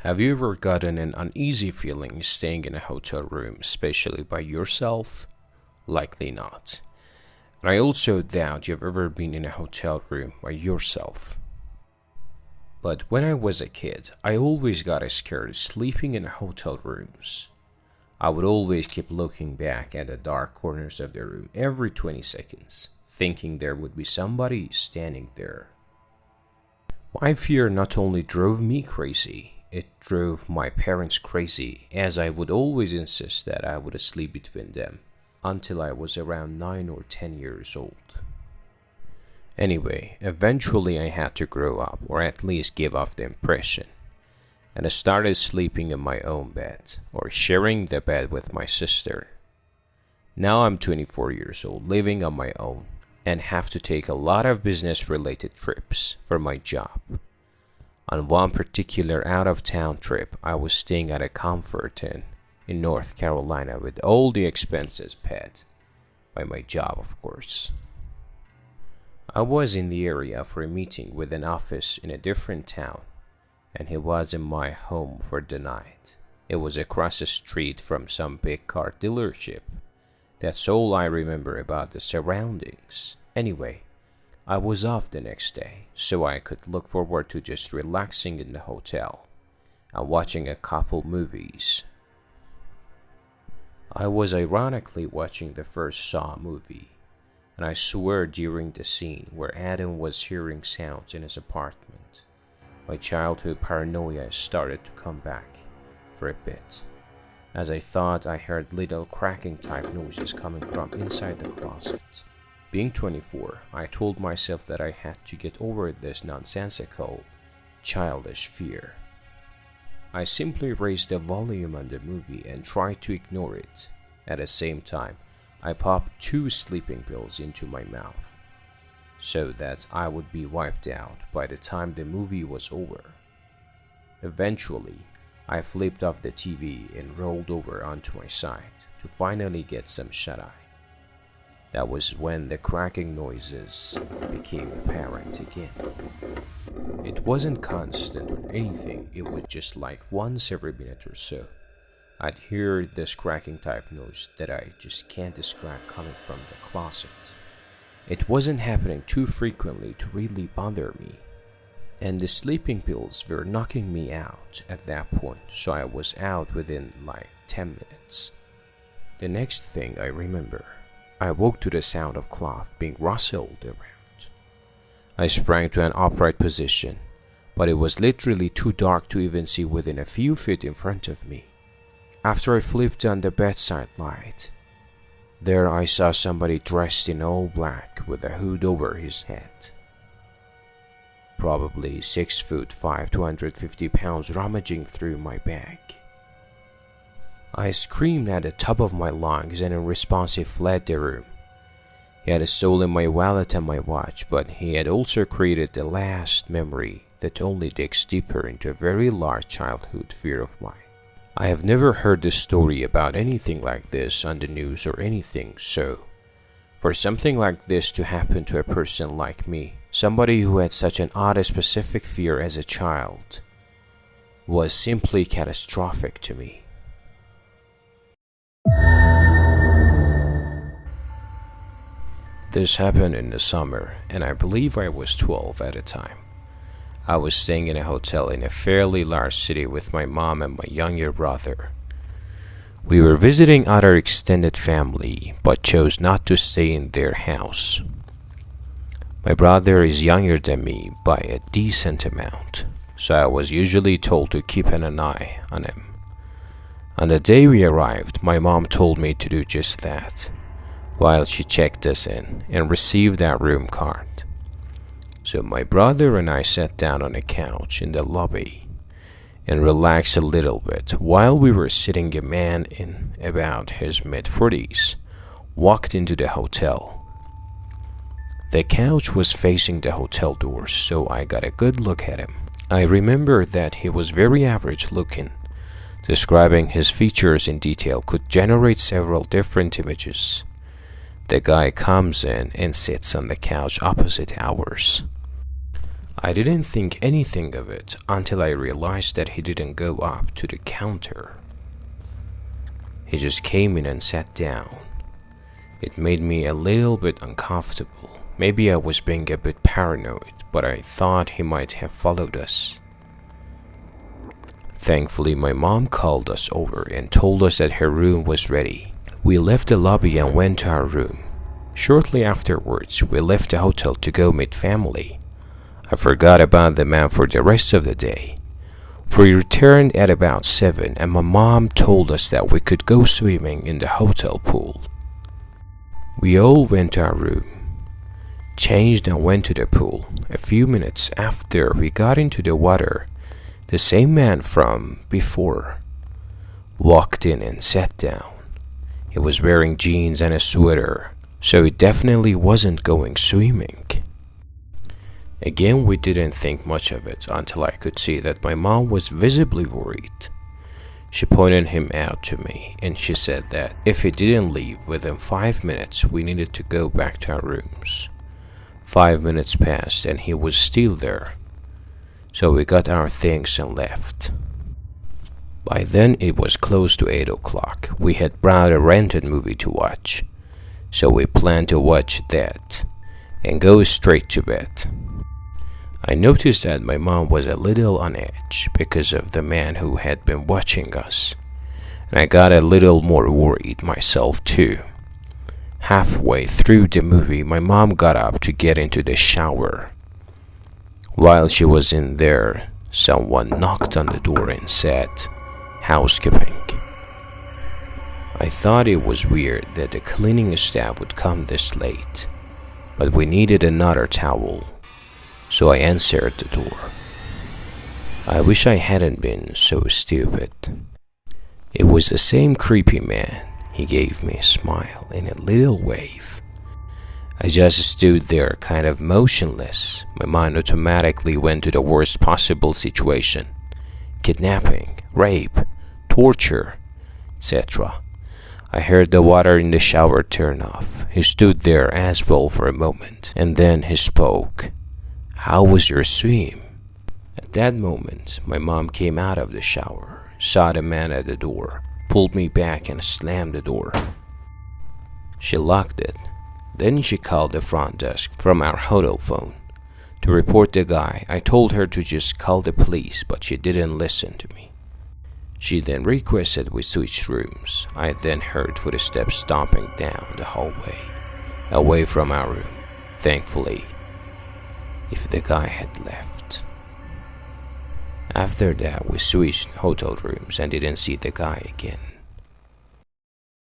Have you ever gotten an uneasy feeling staying in a hotel room, especially by yourself? Likely not. And I also doubt you've ever been in a hotel room by yourself. But when I was a kid, I always got scared sleeping in hotel rooms. I would always keep looking back at the dark corners of the room every 20 seconds, thinking there would be somebody standing there. My fear not only drove me crazy, it drove my parents crazy, as I would always insist that I would sleep between them until I was around 9 or 10 years old. Anyway, eventually I had to grow up, or at least give off the impression, and I started sleeping in my own bed, or sharing the bed with my sister. Now I'm 24 years old, living on my own, and have to take a lot of business-related trips for my job. On one particular out-of-town trip, I was staying at a Comfort Inn in North Carolina with all the expenses paid by my job, of course. I was in the area for a meeting with an office in a different town, and he was in my home for the night. It was across the street from some big car dealership. That's all I remember about the surroundings. Anyway, I was off the next day, so I could look forward to just relaxing in the hotel and watching a couple movies. I was ironically watching the first Saw movie, and I swear during the scene where Adam was hearing sounds in his apartment, my childhood paranoia started to come back for a bit, as I thought I heard little cracking type noises coming from inside the closet. Being 24, I told myself that I had to get over this nonsensical, childish fear. I simply raised the volume on the movie and tried to ignore it. At the same time, I popped 2 sleeping pills into my mouth, so that I would be wiped out by the time the movie was over. Eventually, I flipped off the TV and rolled over onto my side to finally get some shut-eye. That was when the cracking noises became apparent again. It wasn't constant or anything, it was just like once every minute or so. I'd hear this cracking type noise that I just can't describe coming from the closet. It wasn't happening too frequently to really bother me, and the sleeping pills were knocking me out at that point, so I was out within like 10 minutes. The next thing I remember, I woke to the sound of cloth being rustled around. I sprang to an upright position, but it was literally too dark to even see within a few feet in front of me. After I flipped on the bedside light, there I saw somebody dressed in all black with a hood over his head. Probably 6'5", 250 pounds, rummaging through my bag. I screamed at the top of my lungs, and in response he fled the room. He had stolen my wallet and my watch, but he had also created the last memory that only digs deeper into a very large childhood fear of mine. I have never heard the story about anything like this on the news or anything, so for something like this to happen to a person like me, somebody who had such an odd specific fear as a child, was simply catastrophic to me. This happened in the summer, and I believe I was 12 at the time. I was staying in a hotel in a fairly large city with my mom and my younger brother. We were visiting other extended family, but chose not to stay in their house. My brother is younger than me by a decent amount, so I was usually told to keep an eye on him. On the day we arrived, my mom told me to do just that, while she checked us in and received our room card. So my brother and I sat down on a couch in the lobby and relaxed a little bit. While we were sitting, a man in about his mid-40s walked into the hotel. The couch was facing the hotel doors, so I got a good look at him. I remember that he was very average looking. Describing his features in detail could generate several different images. The guy comes in and sits on the couch opposite ours. I didn't think anything of it until I realized that he didn't go up to the counter. He just came in and sat down. It made me a little bit uncomfortable. Maybe I was being a bit paranoid, but I thought he might have followed us. Thankfully, my mom called us over and told us that her room was ready. We left the lobby and went to our room. Shortly afterwards, we left the hotel to go meet family. I forgot about the man for the rest of the day. We returned at about 7 and my mom told us that we could go swimming in the hotel pool. We all went to our room, changed and went to the pool. A few minutes after we got into the water, the same man from before walked in and sat down. He was wearing jeans and a sweater, so he definitely wasn't going swimming. Again, we didn't think much of it until I could see that my mom was visibly worried. She pointed him out to me and she said that if he didn't leave within 5 minutes, we needed to go back to our rooms. 5 minutes passed and he was still there. So we got our things and left. By then it was close to 8 o'clock. We had brought a rented movie to watch. So we planned to watch that and go straight to bed. I noticed that my mom was a little on edge because of the man who had been watching us, and I got a little more worried myself too. Halfway through the movie, my mom got up to get into the shower. While she was in there, someone knocked on the door and said, "Housekeeping." I thought it was weird that the cleaning staff would come this late, but we needed another towel. So I answered the door. I wish I hadn't been so stupid. It was the same creepy man. He gave me a smile and a little wave. I just stood there kind of motionless. My mind automatically went to the worst possible situation. Kidnapping, rape, torture, etc. I heard the water in the shower turn off. He stood there as well for a moment, and then he spoke. "How was your swim?" At that moment, my mom came out of the shower, saw the man at the door, pulled me back and slammed the door. She locked it. Then she called the front desk from our hotel phone to report the guy. I told her to just call the police, but she didn't listen to me. She then requested we switch rooms. I then heard footsteps stomping down the hallway, away from our room. Thankfully, if the guy had left. After that, we switched hotel rooms and didn't see the guy again.